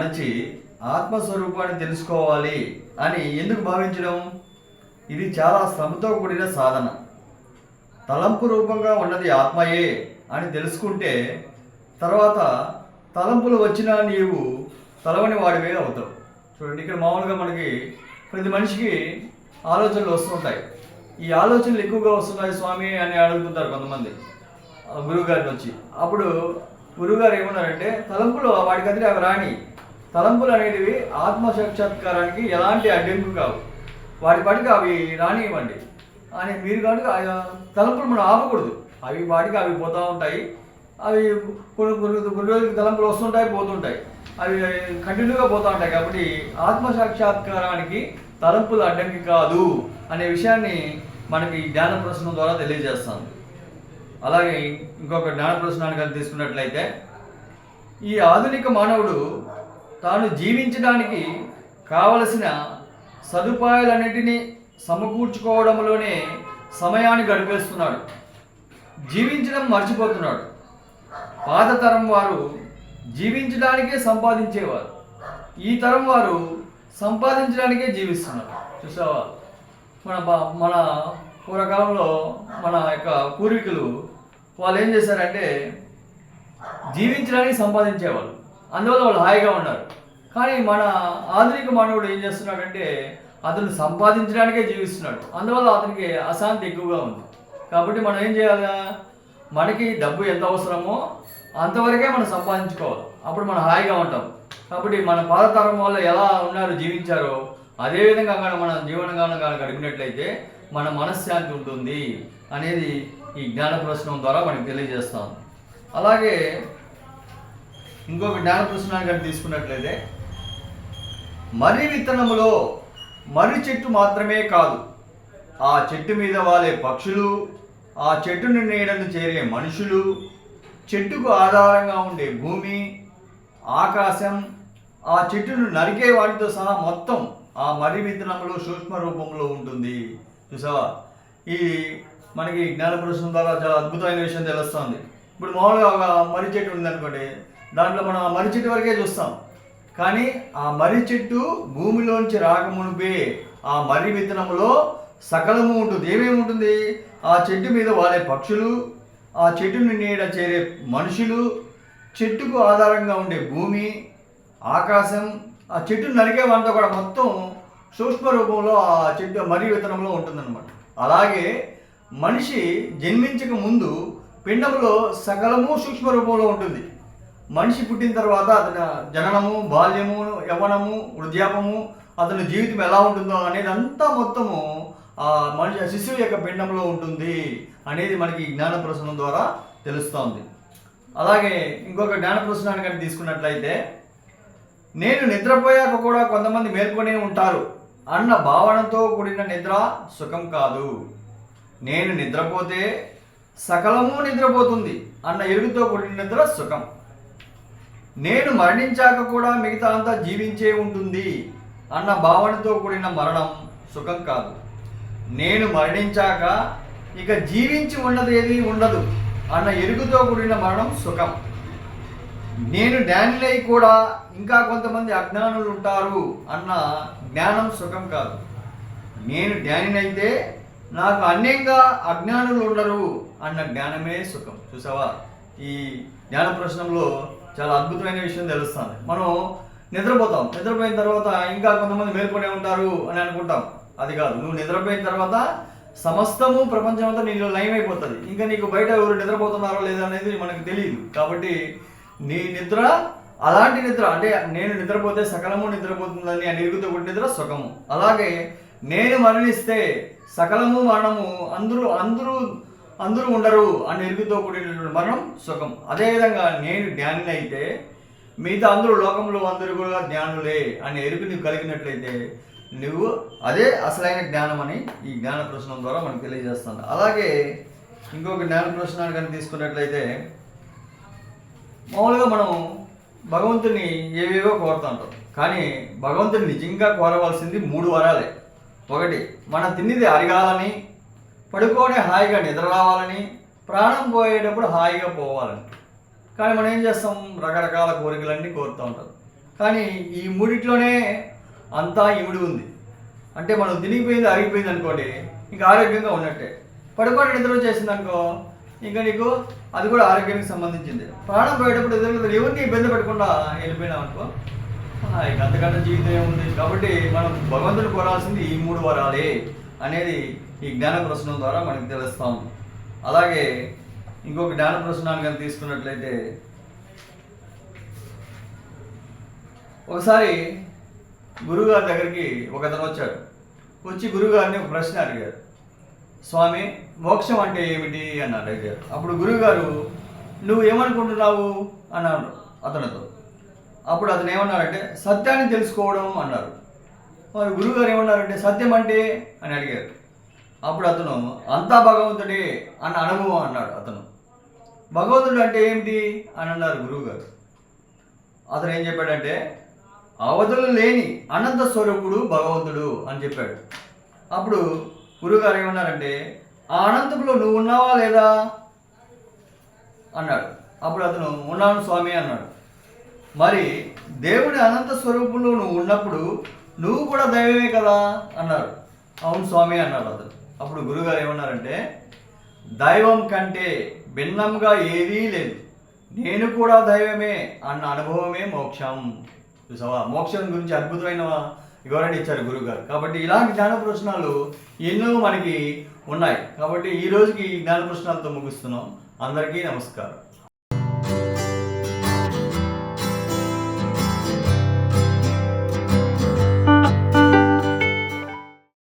మరచి ఆత్మస్వరూపాన్ని తెలుసుకోవాలి అని ఎందుకు భావించడం? ఇది చాలా శ్రమతో కూడిన సాధన. తలంపు రూపంగా ఉన్నది ఆత్మయే అని తెలుసుకుంటే తర్వాత తలంపులు వచ్చినా నీవు తలవని వాడివే అవుతావు. చూడండి, ఇక్కడ మామూలుగా మనకి ప్రతి మనిషికి ఆలోచనలు వస్తుంటాయి. ఈ ఆలోచనలు ఎక్కువగా వస్తున్నాయి స్వామి అని అడుగుతుంటారు కొంతమంది గురువుగారిని వచ్చి. అప్పుడు గురువుగారు ఏమన్నారంటే, తలంపులు వాడికి అదిరి అవి రాని, తలంపులు అనేటివి ఆత్మసాక్షాత్కారానికి ఎలాంటి అడ్డంకు కావు, వాటి పాటికి అవి రానివ్వండి అని. మీరు కనుక తలంపులు మనం ఆపకూడదు, అవి వాటికి అవి పోతూ ఉంటాయి. అవి కొన్ని రోజులకి తలంపులు వస్తుంటాయి, పోతుంటాయి, అవి కంటిన్యూగా పోతూ ఉంటాయి. కాబట్టి ఆత్మసాక్షాత్కారానికి తలంపులు అడ్డంకి కాదు అనే విషయాన్ని మనకి జ్ఞాన ప్రశ్న ద్వారా తెలియజేస్తాను. అలాగే ఇంకొక జ్ఞాన ప్రశ్నాన్ని కానీ తీసుకున్నట్లయితే, ఈ ఆధునిక మానవుడు తాను జీవించడానికి కావలసిన సదుపాయాలన్నింటినీ సమకూర్చుకోవడంలోనే సమయాన్ని గడిపేస్తున్నాడు, జీవించడం మర్చిపోతున్నాడు. పాత తరం వారు జీవించడానికే సంపాదించేవారు, ఈ తరం వారు సంపాదించడానికే జీవిస్తున్నారు. చూసావా, మన పూర్వకాలంలో మన యొక్క పూర్వీకులు వాళ్ళు ఏం చేశారంటే జీవించడానికి సంపాదించేవాళ్ళు, అందువల్ల వాళ్ళు హాయిగా ఉన్నారు. కానీ మన ఆధునిక మానవుడు ఏం చేస్తున్నాడంటే అతను సంపాదించడానికే జీవిస్తున్నాడు, అందువల్ల అతనికి అశాంతి ఎక్కువగా ఉంది. కాబట్టి మనం ఏం చేయాలి, మనకి డబ్బు ఎంత అవసరమో అంతవరకే మనం సంపాదించుకోవాలి, అప్పుడు మనం హాయిగా ఉంటాం. కాబట్టి మన పాతతరం వాళ్ళు ఎలా ఉన్నారు, జీవించారో అదేవిధంగా కానీ మన జీవనగానం కానీ గడిపినట్లయితే మన మనశ్శాంతి ఉంటుంది అనేది ఈ జ్ఞాన ప్రశ్నం ద్వారా మనకు తెలియజేస్తాం. అలాగే ఇంకొక జ్ఞాన ప్రశ్నాన్ని కానీ తీసుకున్నట్లయితే, మర్రి విత్తనములో మర్రి చెట్టు మాత్రమే కాదు, ఆ చెట్టు మీద వాలే పక్షులు, ఆ చెట్టును నీడను చేరే మనుషులు, చెట్టుకు ఆధారంగా ఉండే భూమి, ఆకాశం, ఆ చెట్టును నరికే వాటితో సహా మొత్తం ఆ మర్రి విత్తనంలో సూక్ష్మ రూపంలో ఉంటుంది. చూసావా, ఈ మనకి జ్ఞాన ప్రశ్న ద్వారా చాలా అద్భుతమైన విషయం తెలుస్తుంది. ఇప్పుడు మామూలుగా ఒక మర్రి చెట్టు ఉందనుకోండి, దాంట్లో మనం ఆ మర్రి చెట్టు వరకే చూస్తాం. కానీ ఆ మర్రి చెట్టు భూమిలోంచి రాకమునిపే ఆ మర్రి విత్తనంలో సకలము ఉంటుంది. ఏమేమి ఉంటుంది, ఆ చెట్టు మీద వాలే పక్షులు, ఆ చెట్టుని నీడ చేరే మనుషులు, చెట్టుకు ఆధారంగా ఉండే భూమి, ఆకాశం, ఆ చెట్టును నరికే వంట కూడా మొత్తం సూక్ష్మ రూపంలో ఆ చెట్టు మర్రి విత్తనంలో ఉంటుందన్నమాట. అలాగే మనిషి జన్మించక ముందు పిండంలో సకలము సూక్ష్మ రూపంలో ఉంటుంది. మనిషి పుట్టిన తర్వాత అతని జననము, బాల్యము, యవ్వనము, వృద్ధాపము, అతని జీవితం ఎలా ఉంటుందో అనేది అంతా మొత్తము ఆ మనిషి శిశువు యొక్క పిండంలో ఉంటుంది అనేది మనకి జ్ఞాన ప్రశ్న ద్వారా తెలుస్తోంది. అలాగే ఇంకొక జ్ఞాన ప్రశ్నాన్ని కానీ తీసుకున్నట్లయితే, నేను నిద్రపోయాక కూడా కొంతమంది మేల్కొనే ఉంటారు అన్న భావనతో కూడిన నిద్ర సుఖం కాదు. నేను నిద్రపోతే సకలము నిద్రపోతుంది అన్న ఎరుగుతో కూడిన నిద్ర సుఖం. నేను మరణించాక కూడా మిగతా అంతా జీవించే ఉంటుంది అన్న భావనతో కూడిన మరణం సుఖం కాదు. నేను మరణించాక ఇక జీవించి ఉన్నది ఏది ఉండదు అన్న ఎరుగుతో కూడిన మరణం సుఖం. నేను జ్ఞానిలై కూడా ఇంకా కొంతమంది అజ్ఞానులు ఉంటారు అన్న జ్ఞానం సుఖం కాదు. నేను జ్ఞానినైతే నాకు అన్యంగా అజ్ఞానులు ఉండరు అన్న జ్ఞానమే సుఖం. చూసావా, ఈ జ్ఞాన ప్రశ్నంలో చాలా అద్భుతమైన విషయం తెలుస్తుంది. మనం నిద్రపోతాం, నిద్రపోయిన తర్వాత ఇంకా కొంతమంది మేల్కొనే ఉంటారు అని అనుకుంటాం. అది కాదు, నువ్వు నిద్రపోయిన తర్వాత సమస్తము ప్రపంచం అంతా నీలో లయమైపోతుంది. ఇంకా నీకు బయట ఎవరు నిద్రపోతున్నారో లేదా అనేది మనకు తెలియదు. కాబట్టి నీ నిద్ర అలాంటి నిద్ర, అంటే నేను నిద్రపోతే సకలము నిద్రపోతుందని అని ఎరుగుతో కూడిన నిద్ర సుఖము. అలాగే నేను మరణిస్తే సకలము మరణము, అందరూ ఉండరు అని ఎరుగుతో కూడిన మరణం సుఖం. అదేవిధంగా నేను జ్ఞానిని అయితే మిగతా అందరూ లోకంలో అందరూ కూడా జ్ఞానులే అని ఎరుగు నీవు కలిగినట్లయితే నువ్వు అదే అసలైన జ్ఞానం అని ఈ జ్ఞాన ప్రశ్నం ద్వారా మనకు తెలియజేస్తుంది. అలాగే ఇంకొక జ్ఞాన ప్రశ్నాన్ని కానీ తీసుకున్నట్లయితే, మామూలుగా మనం భగవంతుని ఏవేవో కోరుతుంటాం, కానీ భగవంతుని నిజంగా కోరవలసింది 3 వరాలే. ఒకటి, మనం తిన్నది అరగాలని, పడుకోనే హాయిగా నిద్ర రావాలని, ప్రాణం పోయేటప్పుడు హాయిగా పోవాలని. కానీ మనం ఏం చేస్తాం, రకరకాల కోరికలన్నీ కోరుతూ ఉంటాం. కానీ ఈ మూడిట్లోనే అంతా ఇమిడి ఉంది. అంటే మనం తినిగిపోయింది అరిగిపోయింది అనుకోండి, ఇంకా ఆరోగ్యంగా ఉన్నట్టే. పడుకోవడం నిద్ర వచ్చేసింది అనుకో, ఇంకా నీకు అది కూడా ఆరోగ్యానికి సంబంధించింది. ప్రాణం పోయేటప్పుడు ఎవరిని ఇబ్బంది పెట్టకుండా వెళ్ళిపోయినాం అనుకో, ఇక అంతకన్నా జీవితం ఏముంది. కాబట్టి మనం భగవంతుడు కోరాల్సింది ఈ 3 వరాలే అనేది ఈ జ్ఞాన ప్రశ్నం ద్వారా మనకు తెలుస్తాం. అలాగే ఇంకొక జ్ఞాన ప్రశ్నాన్ని కానీ తీసుకున్నట్లయితే, ఒకసారి గురువుగారి దగ్గరికి ఒకతను వచ్చాడు. వచ్చి గురువుగారిని ఒక ప్రశ్న అడిగారు. స్వామి, మోక్షం అంటే ఏమిటి అన్నారు అడిగారు. అప్పుడు గురువుగారు, నువ్వు ఏమనుకుంటున్నావు అన్నాడు అతనితో. అప్పుడు అతను ఏమన్నారంటే, సత్యాన్ని తెలుసుకోవడం అన్నారు. మరి గురువుగారు ఏమన్నారంటే, సత్యం అంటే అని అడిగారు. అప్పుడు అతను, అంతా భగవంతుడే అన్న అనుభవం అన్నాడు అతను. భగవంతుడు అంటే ఏమిటి అని అన్నారు గురువుగారు. అతను ఏం చెప్పాడంటే, అవధులు లేని అనంత స్వరూపుడు భగవంతుడు అని చెప్పాడు. అప్పుడు గురువుగారు ఏమన్నారంటే, ఆ అనంతంలో నువ్వు ఉన్నావా లేదా అన్నాడు. అప్పుడు అతను, ఉన్నాను స్వామి అన్నాడు. మరి దేవుడి అనంత స్వరూపంలో నువ్వు ఉన్నప్పుడు నువ్వు కూడా దైవమే కదా అన్నారు. అవును స్వామి అన్నాడు అతను. అప్పుడు గురువుగారు ఏమన్నారంటే, దైవం కంటే భిన్నంగా ఏదీ లేదు, నేను కూడా దైవమే అన్న అనుభవమే మోక్షం. చూసావా, మోక్షం గురించి అద్భుతమైన వివరణ ఇచ్చారు గురువుగారు. కాబట్టి ఇలాంటి జ్ఞాన ప్రశ్నలు ఎన్నో మనకి ఉన్నాయి. కాబట్టి ఈ రోజుకి ఈ జ్ఞాన ప్రశ్నలతో ముగిస్తున్నాం. అందరికీ నమస్కారం.